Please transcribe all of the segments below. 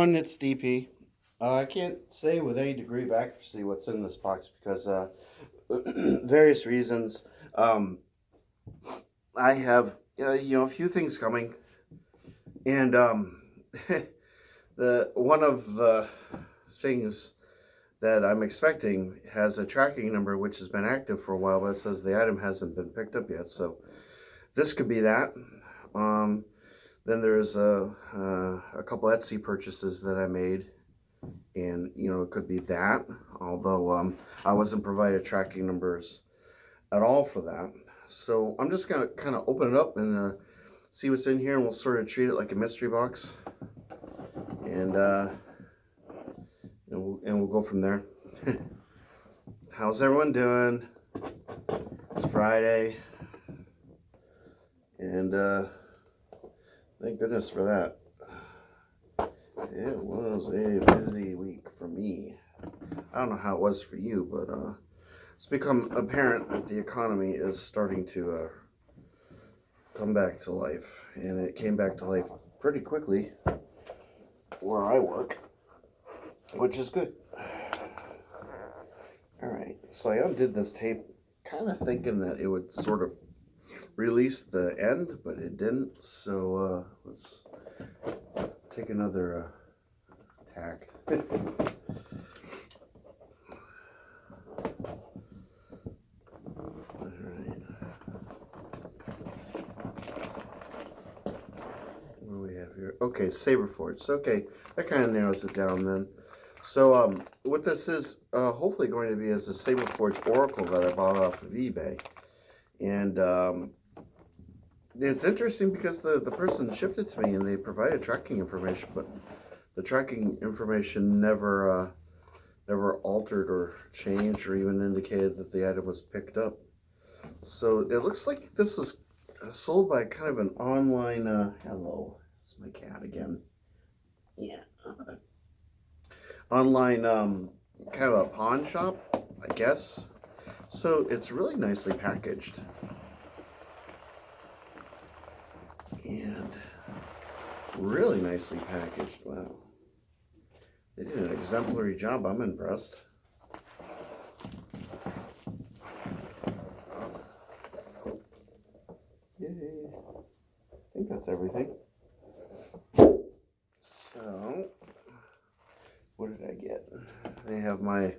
everyone, it's DP. I can't say with any degree of accuracy what's in this box because various reasons. Um, I have a few things coming, and the one of the things that I'm expecting has a tracking number which has been active for a while, but it says the item hasn't been picked up yet. So this could be that. Then there's a couple Etsy purchases that I made, and it could be that. Although I wasn't provided tracking numbers at all for that, so I'm just gonna kind of open it up and see what's in here, and we'll sort of treat it like a mystery box, and we'll go from there. How's everyone doing? It's Friday, and thank goodness for that. It was a busy week for me. I don't know how it was for you, but it's become apparent that the economy is starting to come back to life. And it came back to life pretty quickly where I work, which is good. Alright, so I undid this tape kind of thinking that it would sort of release the end, but it didn't. So let's take another tact. Alright. What do we have here? Okay, Saberforge. Okay, that kind of narrows it down then. So what this is hopefully going to be is a Saberforge Oracle that I bought off of eBay. And it's interesting because the person shipped it to me and they provided tracking information, but the tracking information never altered or changed or even indicated that the item was picked up. So it looks like this was sold by kind of an online, hello, it's my cat again. Yeah. Online, kind of a pawn shop, I guess. So it's really nicely packaged. And really nicely packaged. Wow. They did an exemplary job. I'm impressed. Yay. I think that's everything. So, what did I get? I have my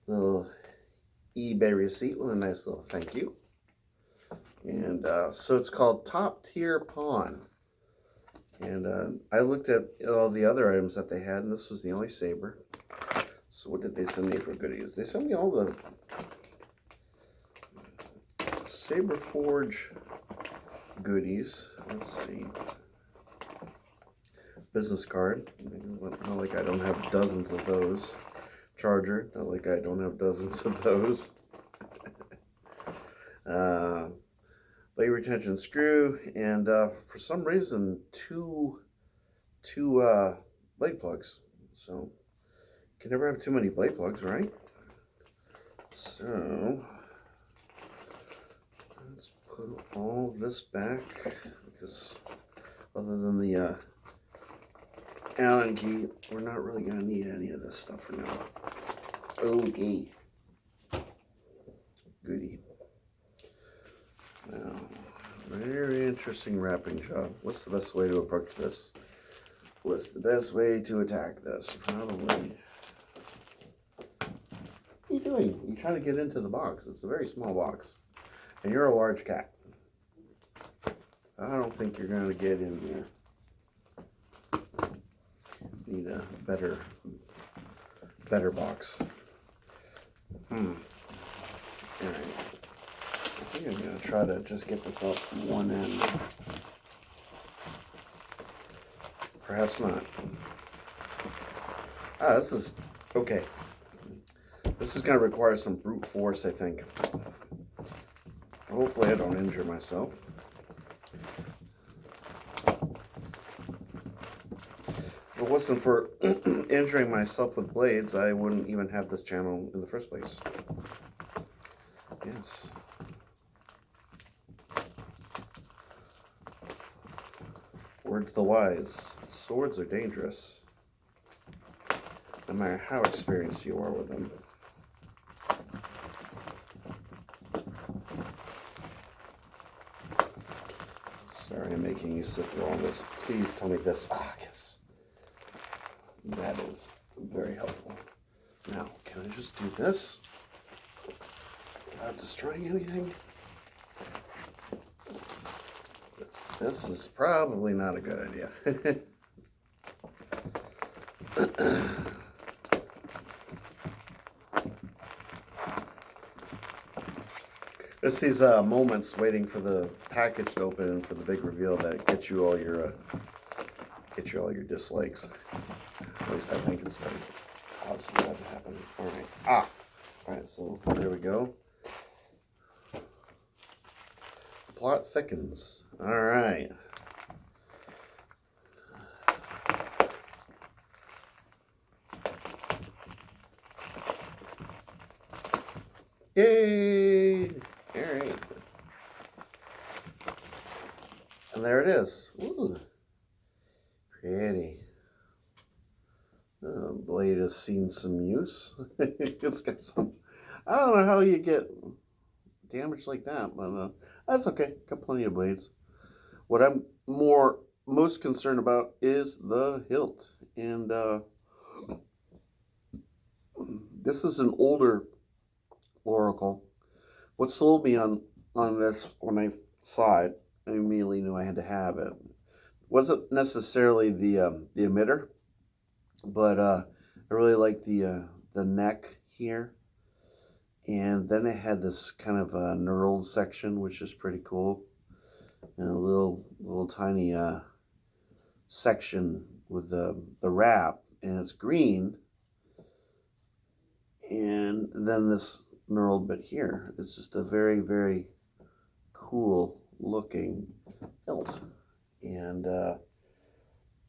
little eBay receipt with a nice little thank you. And so it's called Top Tier Pawn. And I looked at all the other items that they had, and this was the only saber. So what did they send me for goodies? They sent me all the Saberforge goodies. Let's see. Business card. Not like I don't have dozens of those. Charger. Not like I don't have dozens of those. Blade retention screw, and for some reason two blade plugs. So you can never have too many blade plugs, right? So let's put all this back, because other than the Allen key, we're not really going to need any of this stuff for now. Okay. Goody. Now, very interesting wrapping job. What's the best way to approach this? What's the best way to attack this? Probably. What are you doing? You're trying to get into the box. It's a very small box. And you're a large cat. I don't think you're going to get in here. Need a better box. Alright. I think I'm going to try to just get this off from one end. Perhaps not. This is... okay. This is going to require some brute force, I think. Hopefully I don't injure myself. If it wasn't for injuring myself with blades, I wouldn't even have this channel in the first place. Yes. Word to the wise, swords are dangerous. no matter how experienced you are with them. Sorry, I'm making you sit through all this. Please tell me this. Ah, yes. That is very helpful. Now, can I just do this without destroying anything? This is probably not a good idea. It's these moments waiting for the package to open and for the big reveal that get you all your dislikes. At least I think it's what causes that to happen. All right. All right. So there we go. The plot thickens. All right. Yay! All right. And there it is. Ooh. Pretty. Blade has seen some use. It's got some... I don't know how you get damage like that, but that's okay. Got plenty of blades. What I'm most concerned about is the hilt. And this is an older Oracle. What sold me on this when I saw it, I immediately knew I had to have it. Wasn't necessarily the emitter, but I really liked the neck here, and then it had this kind of knurled section, which is pretty cool, and a little tiny section with the wrap, and it's green, and then this knurled bit here. It's just a very, very cool looking hilt, and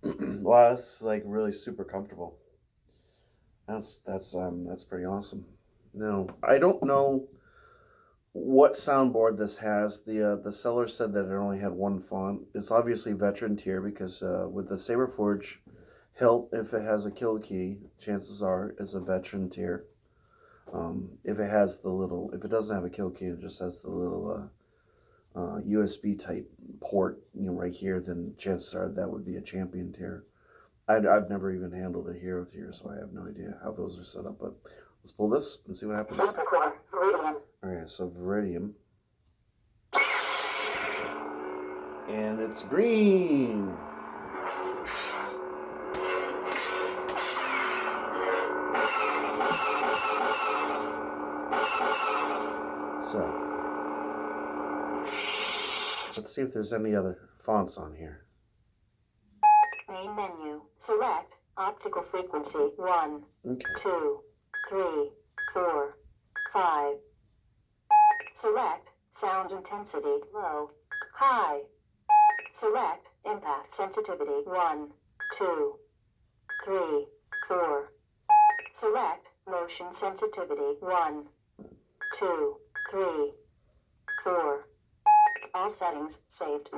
wow, it's like really super comfortable. That's pretty awesome. Now, I don't know what soundboard this has. The seller said that it only had one font. It's obviously veteran tier because with the Saberforge hilt, if it has a kill key, chances are it's a veteran tier. If it doesn't have a kill key, it just has the little USB type port, right here, then chances are that would be a champion tier. I've never even handled a hero tier, so I have no idea how those are set up, but let's pull this and see what happens. Alright, so Viridium. And it's green! So, let's see if there's any other fonts on here. Main menu. Select optical frequency 1, Okay. 2, 3, 4, 5. Select sound intensity low, high. Select impact sensitivity 1, 2, 3, 4. Select motion sensitivity 1, 2, 3, 4. All settings saved.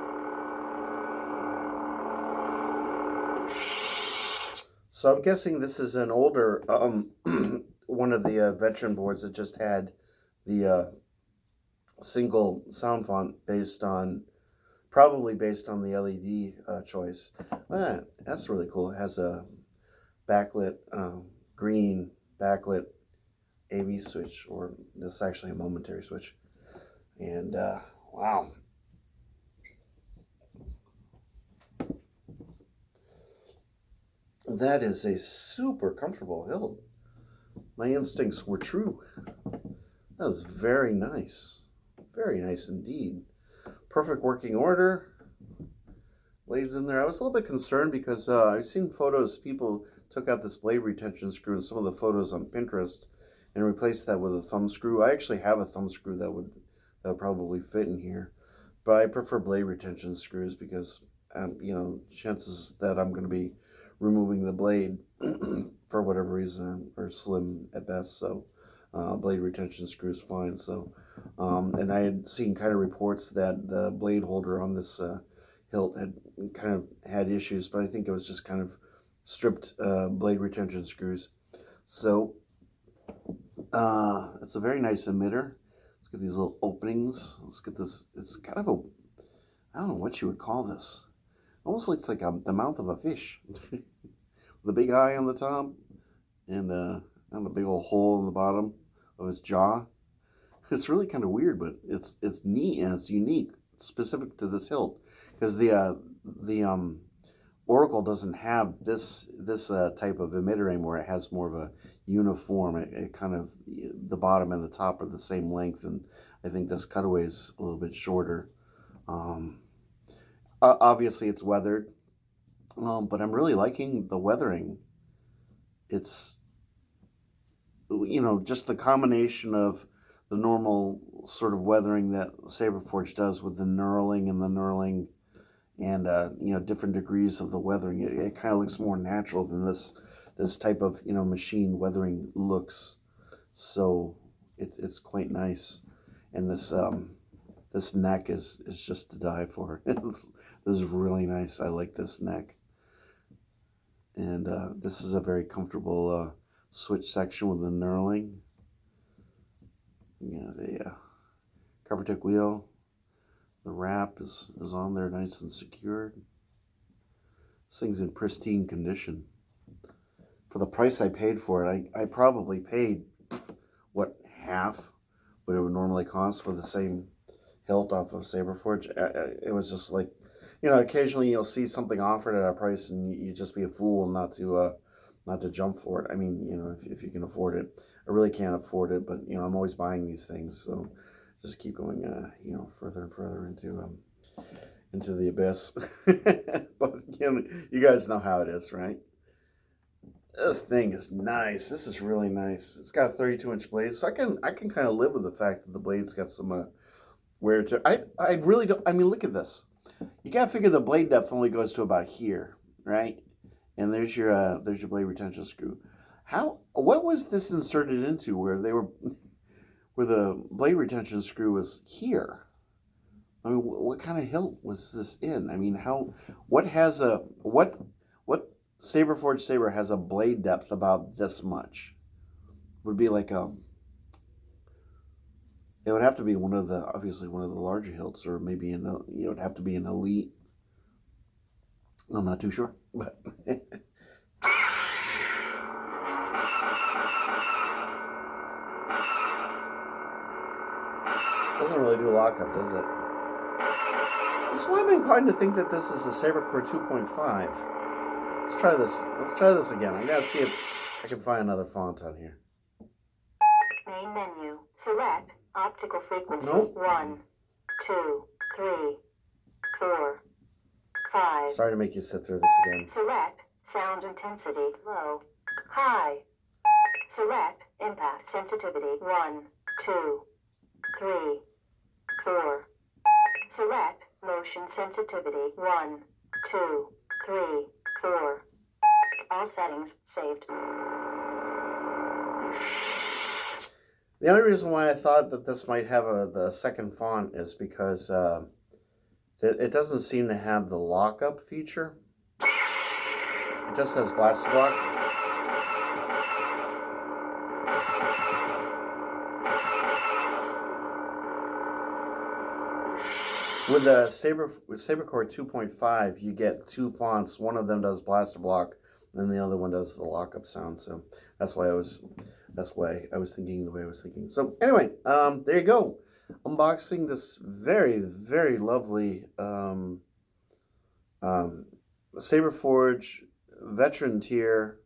So I'm guessing this is an older one of the veteran boards that just had the single sound font probably based on the LED choice. That's really cool. It has a backlit green backlit AV switch, or this is actually a momentary switch. And wow. That is a super comfortable hilt. My instincts were true. That was very nice. Very nice indeed. Perfect working order. Blades in there. I was a little bit concerned because I've seen photos. People took out this blade retention screw in some of the photos on Pinterest and replaced that with a thumb screw. I actually have a thumb screw that would probably fit in here. But I prefer blade retention screws because, chances that I'm going to be removing the blade for whatever reason are slim at best, so blade retention screw is fine. So, and I had seen kind of reports that the blade holder on this hilt had kind of had issues, but I think it was just kind of stripped blade retention screws. So it's a very nice emitter. Let's get these little openings. Let's get this. It's kind of a, I don't know what you would call this. Almost looks like the mouth of a fish. With a big eye on the top and a big old hole in the bottom of his jaw. It's really kind of weird, but it's neat and it's unique, specific to this hilt, because the Oracle doesn't have this type of emitter anymore. It has more of a uniform. It kind of, the bottom and the top are the same length, and I think this cutaway is a little bit shorter. Obviously, it's weathered, but I'm really liking the weathering. It's, just the combination of the normal sort of weathering that Saberforge does with the knurling and different degrees of the weathering. It kind of looks more natural than this type of machine weathering looks. So it's quite nice, and this neck is just to die for. This is really nice. I like this neck, and this is a very comfortable switch section with the knurling. Yeah, the cover tick wheel. The wrap is on there nice and secured. This thing's in pristine condition. For the price I paid for it, I probably paid, what, half what it would normally cost for the same hilt off of Saberforge. It was just like, occasionally you'll see something offered at a price and you just be a fool not to jump for it. I mean, if you can afford it. I really can't afford it, but, I'm always buying these things, so just keep going, further and further into the abyss. But, you guys know how it is, right? This thing is nice. This is really nice. It's got a 32-inch blade, so I can kind of live with the fact that the blade's got some wear to it. I really don't. I mean, look at this. You gotta figure the blade depth only goes to about here, right? And there's your blade retention screw. What was this inserted into where the blade retention screw was here? I mean, what kind of hilt was this in? I mean, what Saberforge saber has a blade depth about this much? Would be like it would have to be obviously one of the larger hilts, or maybe it would have to be an elite. I'm not too sure, but doesn't really do a lockup, does it? That's why I'm inclined to think that this is a Sabercore 2.5. Let's try this. Let's try this again. I gotta see if I can find another font on here. Main menu. Select optical frequency. Nope. 1, 2, 3, 4, 5. Sorry to make you sit through this again. Select sound intensity. Low. High. Select impact sensitivity. 1, 2, 3, 4. Select motion sensitivity. 1, 2, 3, 4. All settings saved. The only reason why I thought that this might have the second font is because it doesn't seem to have the lockup feature. It just says Blaster Block. With the Sabercore 2.5, you get two fonts. One of them does Blaster Block, and the other one does the lockup sound. So that's why I was thinking the way I was thinking. So anyway, there you go. Unboxing this very, very lovely Saberforge veteran tier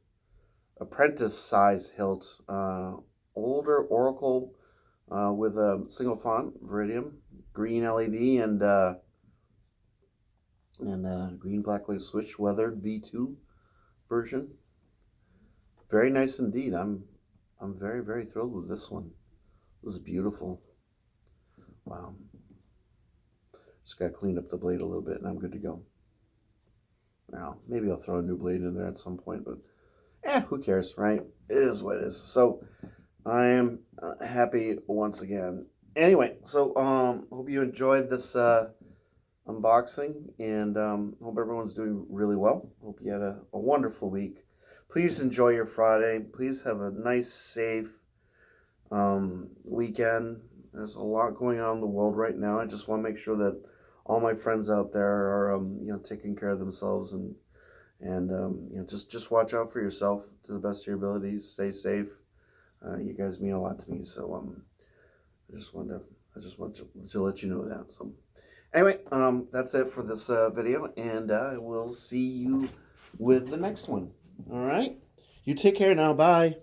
apprentice size hilt, older Oracle with a single font, Viridium, green LED, and green blacklight switch, weathered V2 version. Very nice indeed. I'm very, very thrilled with this one. This is beautiful. Wow. Just got to clean up the blade a little bit and I'm good to go. Now, maybe I'll throw a new blade in there at some point, but who cares, right? It is what it is. So I am happy once again. Anyway, so hope you enjoyed this unboxing, and hope everyone's doing really well. Hope you had a wonderful week. please enjoy your Friday. Please have a nice, safe weekend. There's a lot going on in the world right now. I just want to make sure that all my friends out there are, taking care of themselves and just watch out for yourself to the best of your abilities. Stay safe. You guys mean a lot to me, so I just want to let you know that. So anyway, that's it for this video, and I will see you with the next one. All right, you take care now. Bye.